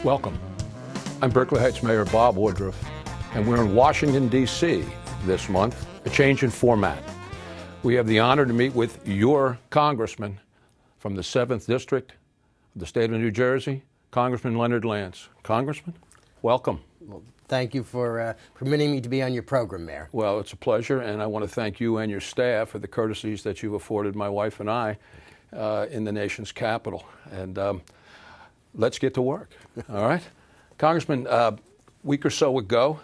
Welcome. I'm Berkeley Heights Mayor Bob Woodruff, and we're in Washington, D.C. this month, a change in format. We have the honor to meet with your congressman from the 7th District of the state of New Jersey, Congressman Leonard Lance. Congressman, welcome. Well, thank you for permitting me to be on your program, Mayor. Well, it's a pleasure, and I want to thank you and your staff for the courtesies that you've afforded my wife and I in the nation's capital. And let's get to work, all right? Congressman, a week or so ago,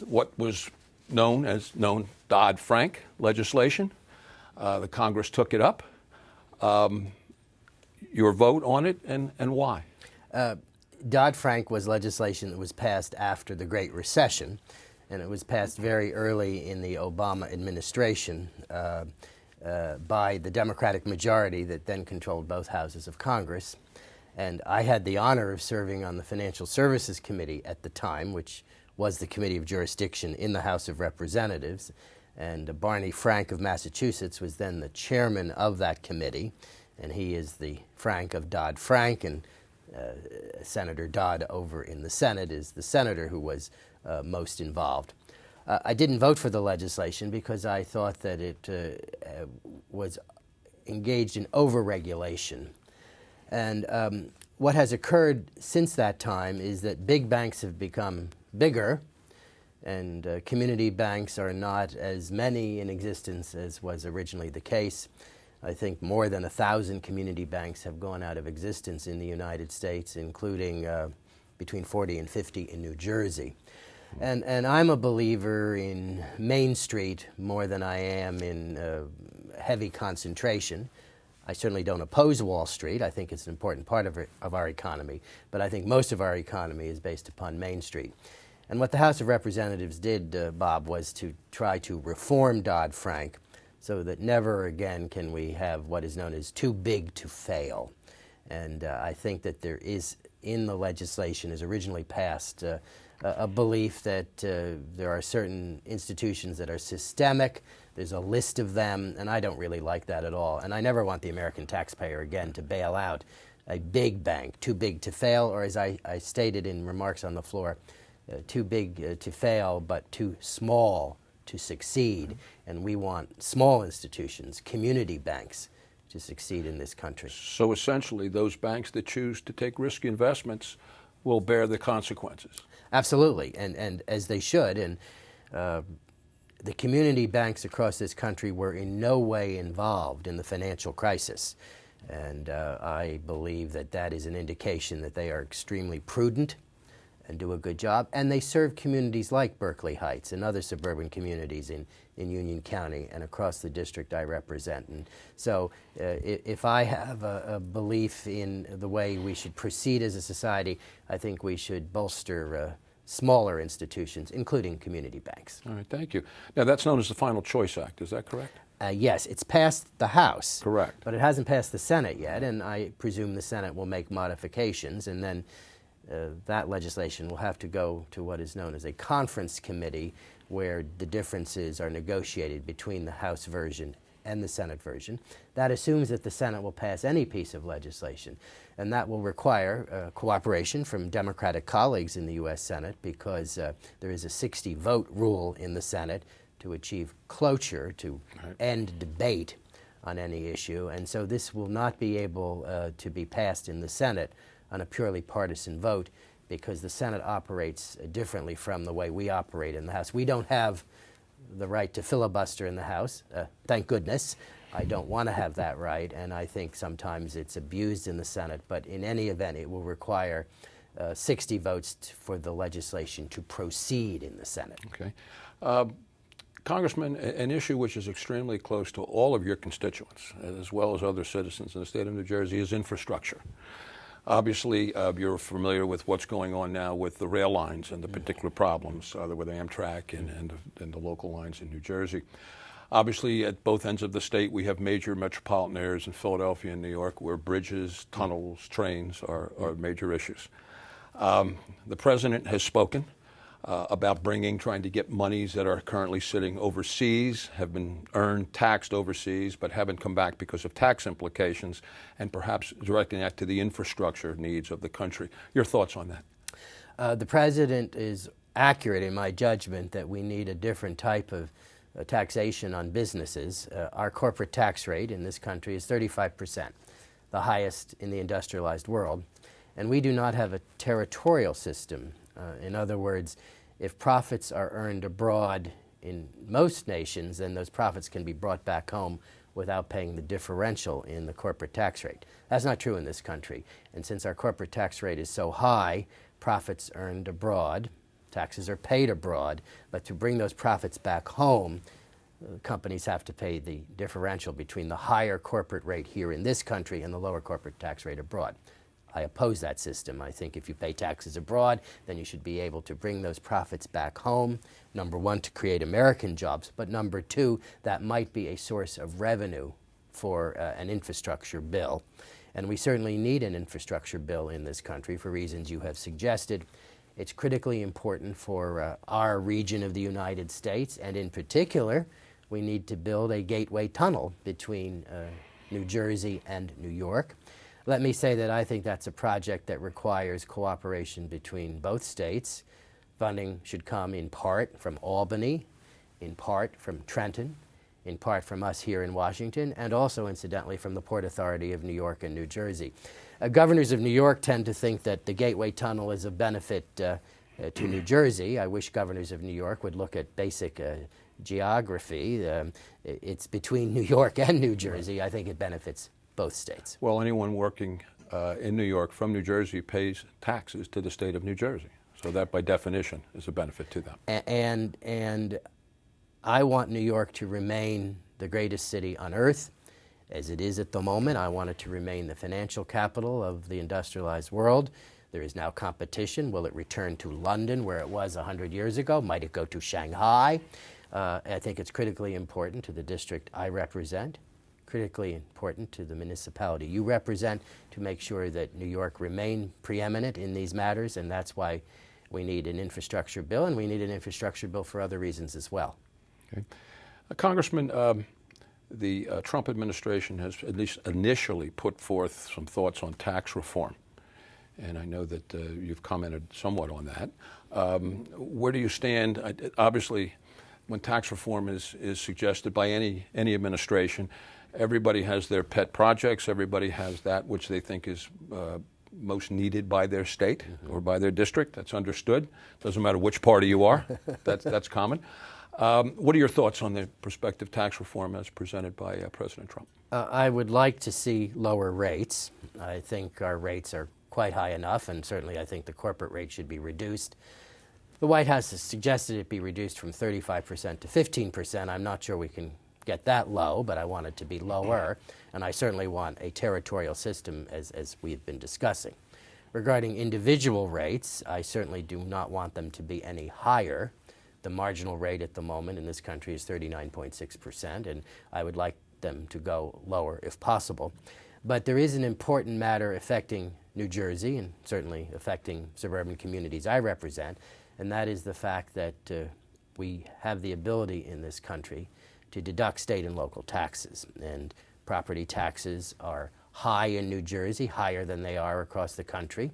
what was known Dodd-Frank legislation, the Congress took it up. Your vote on it and why? Dodd-Frank was legislation that was passed after the Great Recession, and it was passed very early in the Obama administration by the Democratic majority that then controlled both houses of Congress. And I had the honor of serving on the Financial Services Committee at the time, which was the Committee of Jurisdiction in the House of Representatives. And Barney Frank of Massachusetts was then the chairman of that committee, and he is the Frank of Dodd-Frank, and Senator Dodd over in the Senate is the senator who was most involved. I didn't vote for the legislation because I thought that it was engaged in over-regulation. And what has occurred since that time is that big banks have become bigger, and community banks are not as many in existence as was originally the case. I think more than 1,000 community banks have gone out of existence in the United States, including between 40 and 50 in New Jersey. And I'm a believer in Main Street more than I am in heavy concentration. I certainly don't oppose Wall Street. I think it's an important part of our economy, but I think most of our economy is based upon Main Street. And what the House of Representatives did, Bob, was to try to reform Dodd-Frank so that never again can we have what is known as too big to fail. And I think that there is, in the legislation as originally passed, a belief that there are certain institutions that are systemic. There's a list of them, and I don't really like that at all. And I never want the American taxpayer, again, to bail out a big bank, too big to fail, or as I stated in remarks on the floor, too big to fail, but too small to succeed. And we want small institutions, community banks, to succeed in this country. So essentially, those banks that choose to take risky investments will bear the consequences. Absolutely, and as they should. And the community banks across this country were in no way involved in the financial crisis. And I believe that that is an indication that they are extremely prudent and do a good job. And they serve communities like Berkeley Heights and other suburban communities in Union County and across the district I represent. And so if I have a belief in the way we should proceed as a society, I think we should bolster smaller institutions, including community banks. All right, thank you. Now, that's known as the Final Choice Act, is that correct? Yes, it's passed the House. Correct. But it hasn't passed the Senate yet, and I presume the Senate will make modifications, and then that legislation will have to go to what is known as a conference committee, where the differences are negotiated between the House version and the Senate version. That assumes that the Senate will pass any piece of legislation, and that will require cooperation from Democratic colleagues in the U.S. Senate, because there is a 60-vote rule in the Senate to achieve cloture, to end debate on any issue, and so this will not be able to be passed in the Senate on a purely partisan vote, because the Senate operates differently from the way we operate in the House. We don't have the right to filibuster in the House, thank goodness. I don't want to have that right, and I think sometimes it's abused in the Senate, but in any event, it will require 60 votes for the legislation to proceed in the Senate. Okay. Congressman, an issue which is extremely close to all of your constituents, as well as other citizens in the state of New Jersey, is infrastructure. Obviously, you're familiar with what's going on now with the rail lines and the particular problems with Amtrak and the local lines in New Jersey. Obviously, at both ends of the state, we have major metropolitan areas in Philadelphia and New York where bridges, tunnels, trains are major issues. The President has spoken. about trying to get monies that are currently sitting overseas, have been earned, taxed overseas, but haven't come back because of tax implications, and perhaps directing that to the infrastructure needs of the country. Your thoughts on that? The President is accurate in my judgment that we need a different type of taxation on businesses. Our corporate tax rate in this country is 35%, the highest in the industrialized world, and we do not have a territorial system. In other words, if profits are earned abroad in most nations, then those profits can be brought back home without paying the differential in the corporate tax rate. That's not true in this country. And since our corporate tax rate is so high, profits earned abroad, taxes are paid abroad, but to bring those profits back home, companies have to pay the differential between the higher corporate rate here in this country and the lower corporate tax rate abroad. I oppose that system. I think if you pay taxes abroad, then you should be able to bring those profits back home, number one, to create American jobs, but number two, that might be a source of revenue for an infrastructure bill. And we certainly need an infrastructure bill in this country for reasons you have suggested. It's critically important for our region of the United States, and in particular, we need to build a gateway tunnel between New Jersey and New York. Let me say that I think that's a project that requires cooperation between both states. Funding should come in part from Albany, in part from Trenton, in part from us here in Washington, and also, incidentally, from the Port Authority of New York and New Jersey. Governors of New York tend to think that the Gateway Tunnel is of benefit to New Jersey. I wish governors of New York would look at basic geography. It's between New York and New Jersey. I think it benefits both states. Well, anyone working in New York from New Jersey pays taxes to the state of New Jersey. So that, by definition, is a benefit to them. And I want New York to remain the greatest city on earth, as it is at the moment. I want it to remain the financial capital of the industrialized world. There is now competition. Will it return to London, where it was 100 years ago? Might it go to Shanghai? I think it's critically important to the district I represent, critically important to the municipality you represent, to make sure that New York remain preeminent in these matters, and that's why we need an infrastructure bill, and we need an infrastructure bill for other reasons as well. Okay. Congressman, the Trump administration has at least initially put forth some thoughts on tax reform, and I know that you've commented somewhat on that. Where do you stand? Obviously, when tax reform is suggested by any administration, everybody has their pet projects. Everybody has that which they think is most needed by their state or by their district. That's understood. Doesn't matter which party you are. That's common. What are your thoughts on the prospective tax reform as presented by President Trump? I would like to see lower rates. I think our rates are quite high enough, and certainly I think the corporate rate should be reduced. The White House has suggested it be reduced from 35% to 15%. I'm not sure we can get that low, but I want it to be lower, and I certainly want a territorial system as we've been discussing. Regarding individual rates, I certainly do not want them to be any higher. The marginal rate at the moment in this country is 39.6%, and I would like them to go lower if possible. But there is an important matter affecting New Jersey and certainly affecting suburban communities I represent, and that is the fact that we have the ability in this country to deduct state and local taxes. And property taxes are high in New Jersey, higher than they are across the country.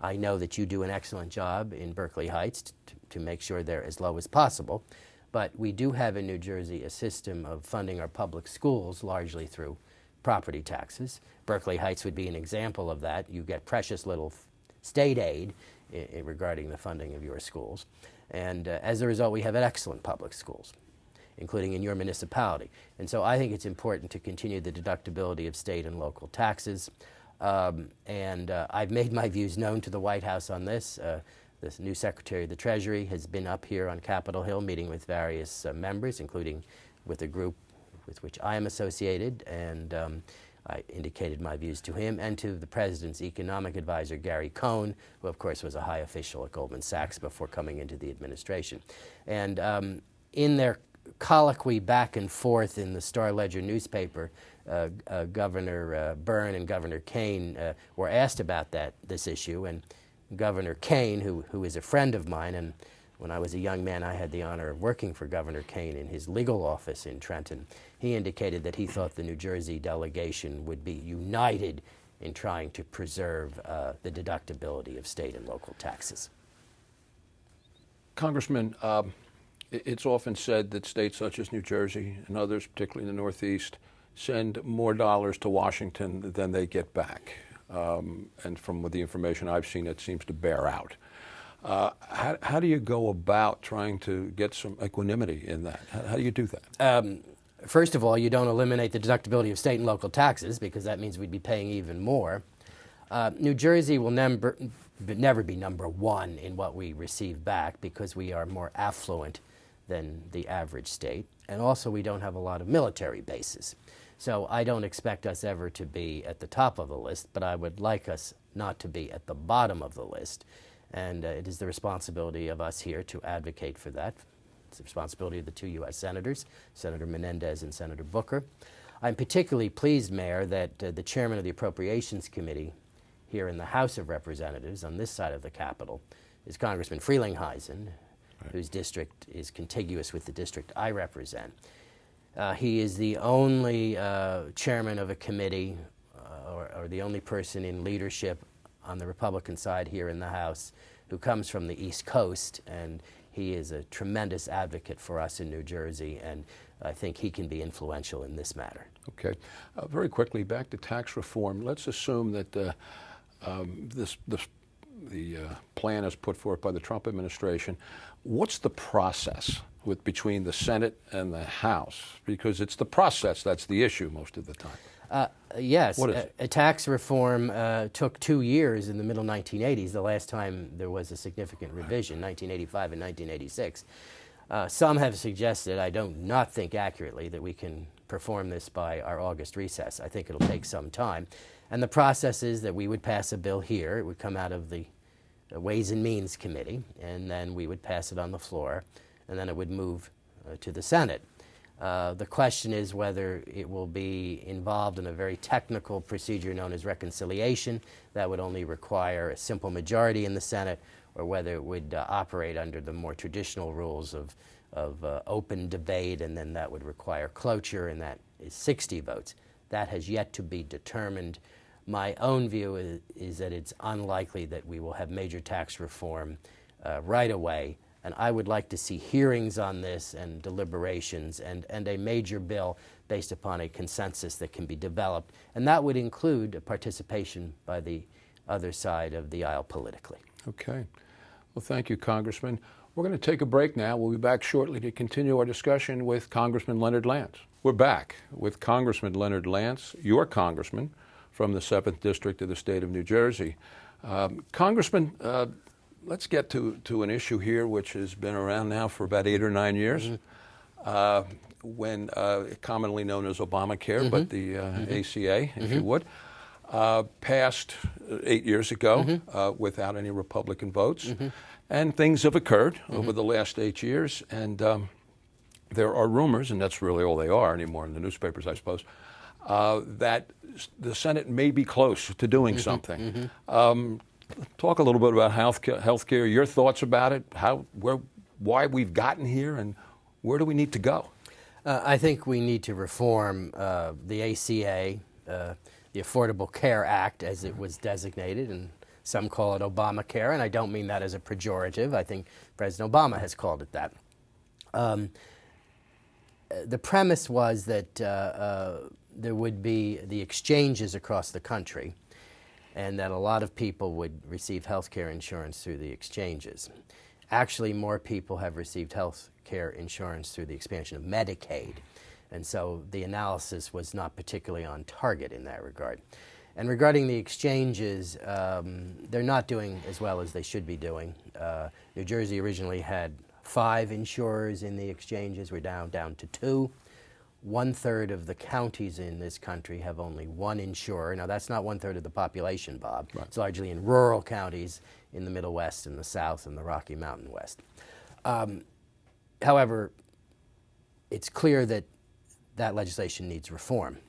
I know that you do an excellent job in Berkeley Heights to make sure they're as low as possible, but we do have in New Jersey a system of funding our public schools largely through property taxes. Berkeley Heights would be an example of that. You get precious little state aid regarding the funding of your schools. And as a result, we have excellent public schools, including in your municipality. And so I think it's important to continue the deductibility of state and local taxes. I've made my views known to the White House on this. The new Secretary of the Treasury has been up here on Capitol Hill meeting with various members, including with a group with which I am associated, and I indicated my views to him and to the President's economic advisor, Gary Cohn, who of course was a high official at Goldman Sachs before coming into the administration. And in their colloquy back and forth in the Star-Ledger newspaper, Governor Byrne and Governor Kaine were asked about this issue, and Governor Kaine, who is a friend of mine and When I was a young man, I had the honor of working for Governor Kane in his legal office in Trenton. He indicated that he thought the New Jersey delegation would be united in trying to preserve the deductibility of state and local taxes. Congressman, it's often said that states such as New Jersey and others, particularly in the Northeast, send more dollars to Washington than they get back. And from the information I've seen, it seems to bear out. How do you go about trying to get some equanimity in that? How do you do that? First of all, you don't eliminate the deductibility of state and local taxes, because that means we'd be paying even more. New Jersey will never be number one in what we receive back, because we are more affluent than the average state. And also, we don't have a lot of military bases. So I don't expect us ever to be at the top of the list, but I would like us not to be at the bottom of the list. And it is the responsibility of us here to advocate for that. It's the responsibility of the two U.S. senators, Senator Menendez and Senator Booker. I'm particularly pleased, Mayor, that the chairman of the Appropriations Committee here in the House of Representatives on this side of the Capitol is Congressman Frelinghuysen, whose district is contiguous with the district I represent. He is the only chairman of a committee or the only person in leadership on the Republican side here in the House who comes from the East Coast, and he is a tremendous advocate for us in New Jersey, and I think he can be influential in this matter. Okay. Very quickly, back to tax reform. Let's assume that the plan is put forth by the Trump administration. What's the process between the Senate and the House? Because it's the process that's the issue most of the time. Yes, What is it? A tax reform took 2 years in the middle 1980s, the last time there was a significant revision, 1985 and 1986. Some have suggested, I do not think accurately, that we can perform this by our August recess. I think it'll take some time. And the process is that we would pass a bill here. It would come out of the Ways and Means Committee, and then we would pass it on the floor, and then it would move to the Senate. The question is whether it will be involved in a very technical procedure known as reconciliation that would only require a simple majority in the Senate, or whether it would operate under the more traditional rules of open debate, and then that would require cloture, and that is 60 votes. That has yet to be determined. My own view is that it's unlikely that we will have major tax reform right away. And I would like to see hearings on this and deliberations and a major bill based upon a consensus that can be developed. And that would include a participation by the other side of the aisle politically. Okay. Well, thank you, Congressman. We're going to take a break now. We'll be back shortly to continue our discussion with Congressman Leonard Lance. We're back with Congressman Leonard Lance, your congressman from the 7th District of the state of New Jersey. Congressman, let's get to an issue here which has been around now for about 8 or 9 years, when commonly known as Obamacare, but the ACA, if you would, passed 8 years ago without any Republican votes. And things have occurred over the last 8 years, and there are rumors, and that's really all they are anymore in the newspapers, I suppose, that the Senate may be close to doing something. Talk a little bit about health care, your thoughts about it, why we've gotten here, and where do we need to go? I think we need to reform the ACA, the Affordable Care Act, as it was designated, and some call it Obamacare, and I don't mean that as a pejorative. I think President Obama has called it that. The premise was that there would be the exchanges across the country, and that a lot of people would receive health care insurance through the exchanges. Actually, more people have received health care insurance through the expansion of Medicaid, and so the analysis was not particularly on target in that regard. And regarding the exchanges, they're not doing as well as they should be doing. New Jersey originally had 5 insurers in the exchanges. We're down to 2. 1/3 of the counties in this country have only 1 insurer. Now, that's not 1/3 of the population, Bob. Right. It's largely in rural counties in the Middle West and the South and the Rocky Mountain West. However, it's clear that that legislation needs reform.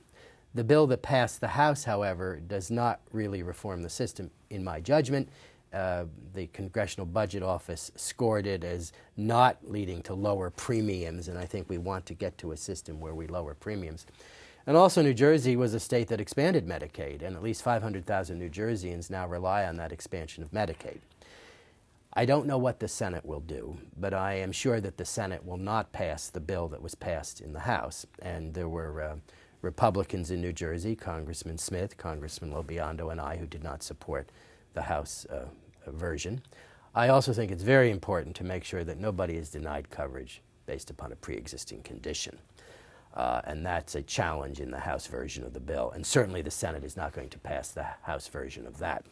The bill that passed the House, however, does not really reform the system, in my judgment, the Congressional Budget Office scored it as not leading to lower premiums, and I think we want to get to a system where we lower premiums. And also, New Jersey was a state that expanded Medicaid, and at least 500,000 New Jerseyans now rely on that expansion of Medicaid. I don't know what the Senate will do, but I am sure that the Senate will not pass the bill that was passed in the House. And there were Republicans in New Jersey, Congressman Smith, Congressman Lobiondo, and I, who did not support the House version. I also think it's very important to make sure that nobody is denied coverage based upon a pre-existing condition. And that's a challenge in the House version of the bill. And certainly the Senate is not going to pass the House version of that.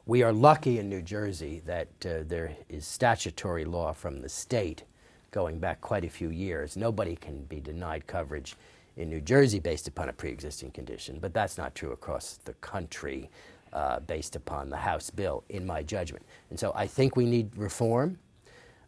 We are lucky in New Jersey that there is statutory law from the state going back quite a few years. Nobody can be denied coverage in New Jersey based upon a pre-existing condition, but that's not true across the country based upon the House bill, in my judgment. And so I think we need reform.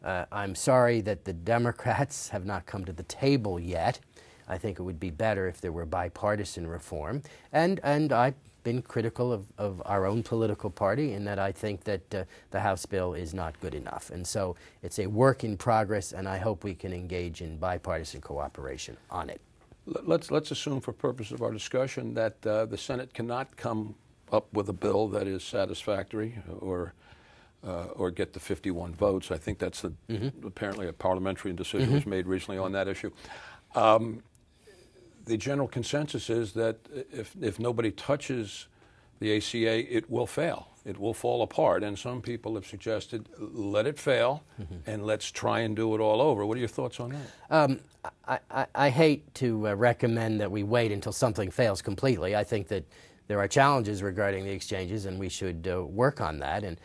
I'm sorry that the Democrats have not come to the table yet. I think it would be better if there were bipartisan reform. And I've been critical of our own political party in that I think that the House bill is not good enough. And so it's a work in progress, and I hope we can engage in bipartisan cooperation on it. Let's assume, for purpose of our discussion, that the Senate cannot come up with a bill that is satisfactory or get the 51 votes. I think that's apparently a parliamentary decision was made recently on that issue. The general consensus is that if nobody touches the ACA, it will fail. It will fall apart. And some people have suggested, let it fail, and let's try and do it all over. What are your thoughts on that? I hate to recommend that we wait until something fails completely. I think that there are challenges regarding the exchanges, and we should work on that. And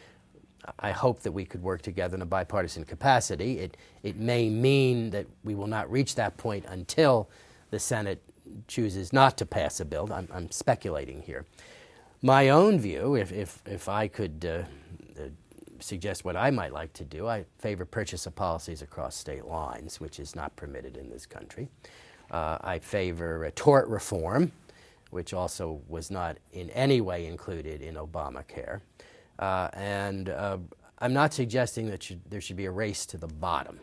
I hope that we could work together in a bipartisan capacity. It may mean that we will not reach that point until the Senate chooses not to pass a bill. I'm speculating here. My own view, if I could suggest what I might like to do, I favor purchase of policies across state lines, which is not permitted in this country. I favor tort reform, which also was not in any way included in Obamacare. And I'm not suggesting that there should be a race to the bottom.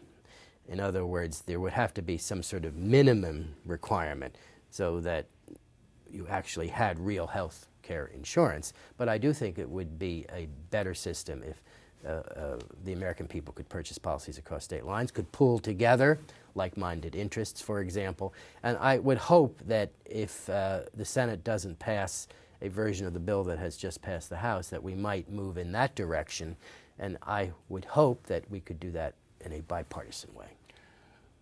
In other words, there would have to be some sort of minimum requirement so that you actually had real health care insurance. But I do think it would be a better system if the American people could purchase policies across state lines, could pool together like-minded interests, for example. And I would hope that if the Senate doesn't pass a version of the bill that has just passed the House, that we might move in that direction. And I would hope that we could do that in a bipartisan way.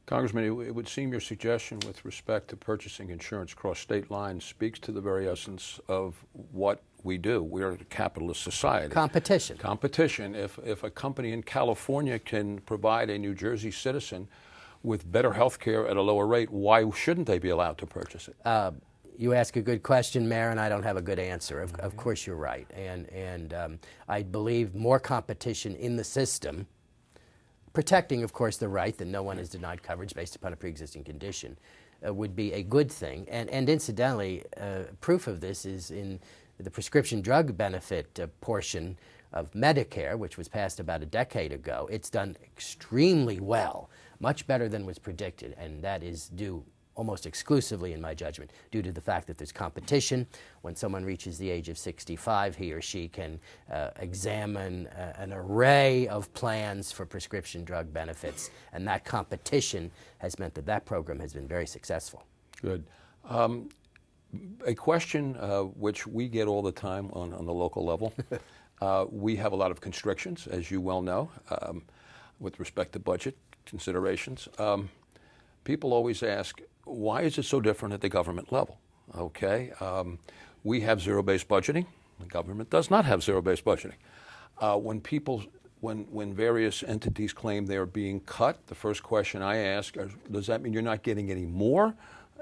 Congressman, it would seem your suggestion with respect to purchasing insurance across state lines speaks to the very essence of what we do. We are a capitalist society. Competition. Competition. If a company in California can provide a New Jersey citizen with better health care at a lower rate, why shouldn't they be allowed to purchase it? You ask a good question, Mayor, and I don't have a good answer. Of course you're right. And I believe more competition in the system, protecting, of course, the right that no one is denied coverage based upon a pre-existing condition, would be a good thing. And incidentally, proof of this is in the prescription drug benefit portion of Medicare, which was passed about a decade ago. It's done extremely well, much better than was predicted, and that is due almost exclusively, in my judgment, due to the fact that there's competition. When someone reaches the age of 65, he or she can examine an array of plans for prescription drug benefits, and that competition has meant that that program has been very successful. Good. A question which we get all the time on the local level. We have a lot of constrictions, as you well know, with respect to budget considerations. People always ask, why is it so different at the government level? Okay, we have zero-based budgeting. The government does not have zero-based budgeting. When various entities claim they are being cut, the first question I ask is, does that mean you're not getting any more,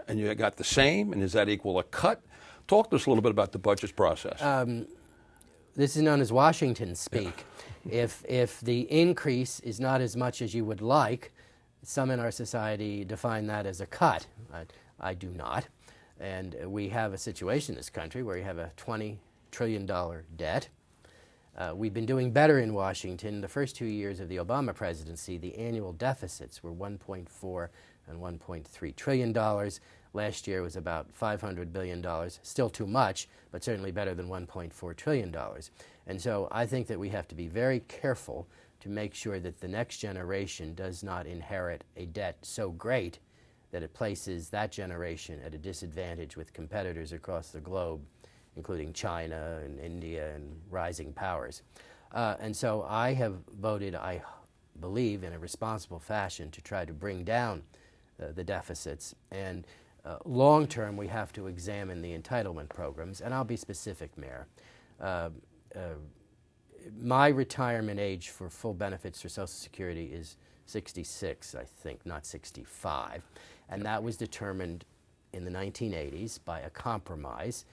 and you got the same, and does that equal a cut? Talk to us a little bit about the budget process. This is known as Washington speak. Yeah. If the increase is not as much as you would like, some in our society define that as a cut. I do not. And we have a situation in this country where you have a $20 trillion debt. We've been doing better in Washington. The first 2 years of the Obama presidency, the annual deficits were $1.4 and $1.3 trillion. Last year was about $500 billion. Still too much, but certainly better than $1.4 trillion. And so I think that we have to be very careful to make sure that the next generation does not inherit a debt so great that it places that generation at a disadvantage with competitors across the globe, including China and India and rising powers. And so I have voted, I believe, in a responsible fashion to try to bring down the deficits. And long term, we have to examine the entitlement programs. And I'll be specific, Mayor. My retirement age for full benefits for Social Security is 66, I think, not 65. And that was determined in the 1980s by a compromise.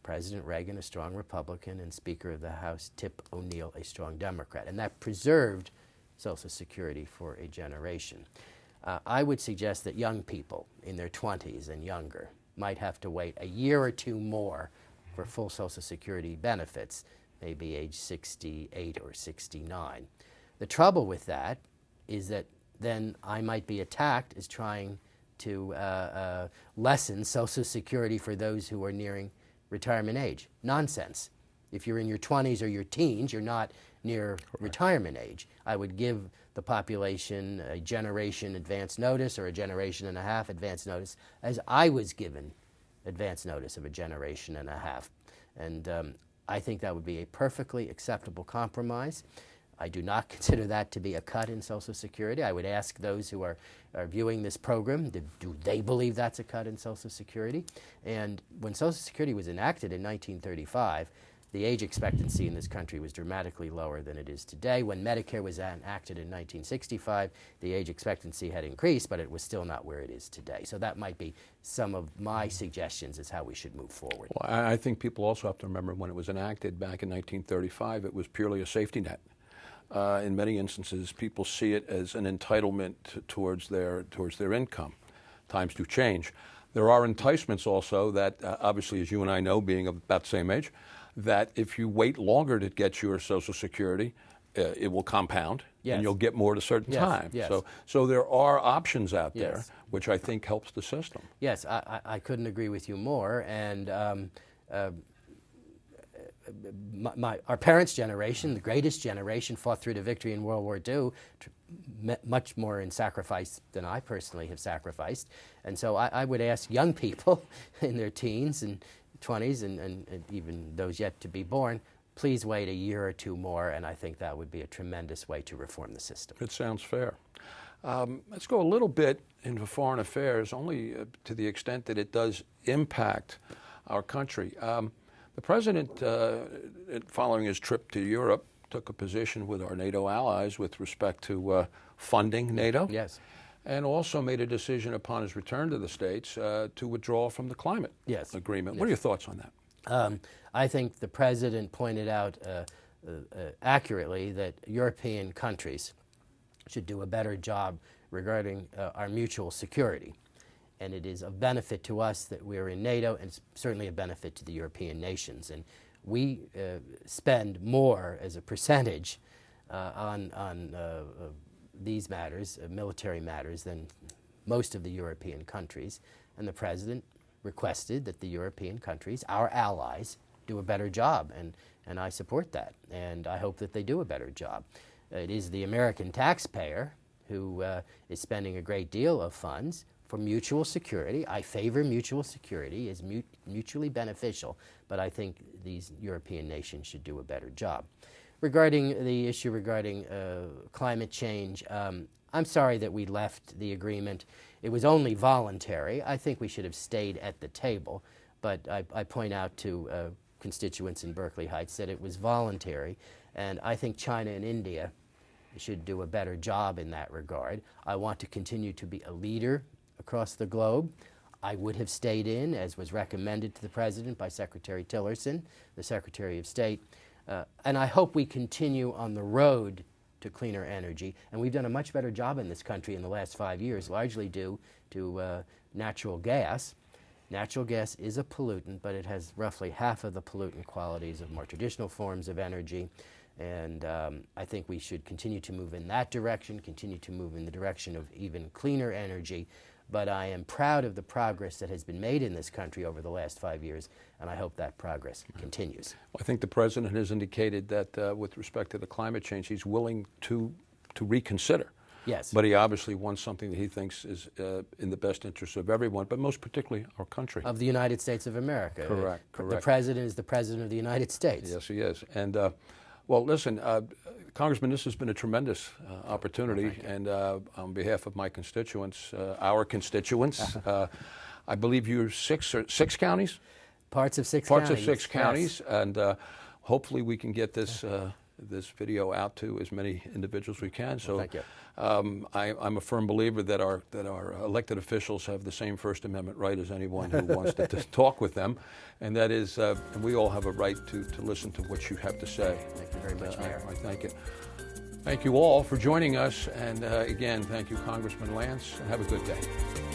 President Reagan, a strong Republican, and Speaker of the House Tip O'Neill, a strong Democrat. And that preserved Social Security for a generation. I would suggest that young people in their 20s and younger might have to wait a year or two more for full Social Security benefits, maybe age 68 or 69. The trouble with that is that then I might be attacked as trying to lessen Social Security for those who are nearing retirement age. Nonsense. If you're in your 20s or your teens, you're not near retirement age. I would give the population a generation advance notice or a generation and a half advance notice, as I was given advance notice of a generation and a half. And I think that would be a perfectly acceptable compromise. I do not consider that to be a cut in Social Security. I would ask those who are viewing this program, do they believe that's a cut in Social Security? And when Social Security was enacted in 1935, the age expectancy in this country was dramatically lower than it is today. When Medicare was enacted in 1965, the age expectancy had increased, but it was still not where it is today. So that might be some of my suggestions as how we should move forward. Well, I think people also have to remember when it was enacted back in 1935, it was purely a safety net. In many instances, people see it as an entitlement towards their income. Times do change. There are enticements also that, obviously, as you and I know, being about the same age, that if you wait longer to get your Social Security, it will compound, and you'll get more at a certain time. So there are options out there, which I think helps the system. Yes, I couldn't agree with you more. And our parents' generation, the greatest generation, fought through to victory in World War II, much more in sacrifice than I personally have sacrificed. And so I would ask young people in their teens and 20s and even those yet to be born, please wait a year or two more, and I think that would be a tremendous way to reform the system. It sounds fair. Let's go a little bit into foreign affairs, only to the extent that it does impact our country. The President, following his trip to Europe, took a position with our NATO allies with respect to funding NATO. Yes. And also made a decision upon his return to the States to withdraw from the climate agreement. What are your thoughts on that? I think the President pointed out accurately that European countries should do a better job regarding our mutual security. And it is of benefit to us that we're in NATO, and it's certainly a benefit to the European nations. And we spend more as a percentage on these matters, military matters, than most of the European countries. And the President requested that the European countries, our allies, do a better job. And I support that. And I hope that they do a better job. It is the American taxpayer who is spending a great deal of funds for mutual security. I favor mutual security as mutually beneficial, but I think these European nations should do a better job. Regarding the issue regarding climate change, I'm sorry that we left the agreement. It was only voluntary. I think we should have stayed at the table, but I point out to constituents in Berkeley Heights that it was voluntary, and I think China and India should do a better job in that regard. I want to continue to be a leader across the globe. I would have stayed in, as was recommended to the President by Secretary Tillerson, the Secretary of State, and I hope we continue on the road to cleaner energy. And we've done a much better job in this country in the last 5 years, largely due to natural gas. Natural gas is a pollutant, but it has roughly half of the pollutant qualities of more traditional forms of energy. And I think we should continue to move in that direction, continue to move in the direction of even cleaner energy. But I am proud of the progress that has been made in this country over the last 5 years, and I hope that progress continues. Well, I think the President has indicated that with respect to the climate change, he's willing to reconsider. Yes. But he obviously wants something that he thinks is in the best interest of everyone, but most particularly our country. Of the United States of America. Correct. The President is the President of the United States. Yes, he is. And, well, listen, Congressman, this has been a tremendous opportunity, and on behalf of my constituents, our constituents, I believe you're six counties? Parts of six Parts counties. of six counties, yes. And hopefully we can get this this video out to as many individuals as we can. So, thank you. I'm a firm believer that our elected officials have the same First Amendment right as anyone who wants to talk with them, and that is, and we all have a right to listen to what you have to say. Thank you very much, Mayor. I thank you. Thank you all for joining us, and again, thank you, Congressman Lance, and have a good day.